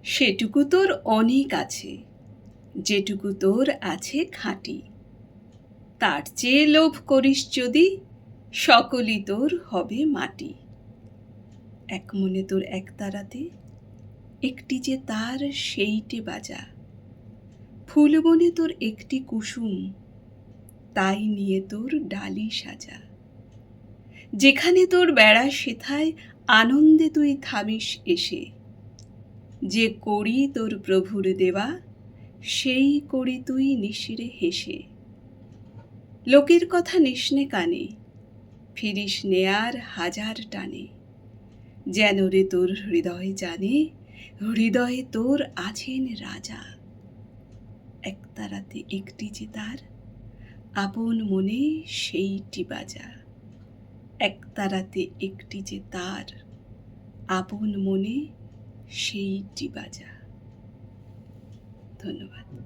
সেটুকু তোর অনেক আছে, যেটুকু তোর আছে খাঁটি। তার চেয়ে লোভ করিস যদি, সকলই তোর হবে মাটি। এক মনে তোর একতারাতে একটি যে তার সেইটে বাজা। ফুলবনে তোর একটি কুসুম, তাই নিয়ে তোর ডালি সাজা। যেখানে তোর বেড়া সেথায় আনন্দে তুই থামিস এসে। যে করি তোর প্রভুর দেওয়া, সেই করি তুই নিশিরে হেসে। লোকের কথা নিসনে কানে, ফিরিস নে আর হাজার টানে। যেন রে তোর হৃদয় জানে, হৃদয়ে তোর আছেন রাজা। একতারাতে একটি যে তার, আপন মনে সেইটি বাজা। একতারাতে একটি যে তার, আপন মনে সেইটি বাজা। ধন্যবাদ।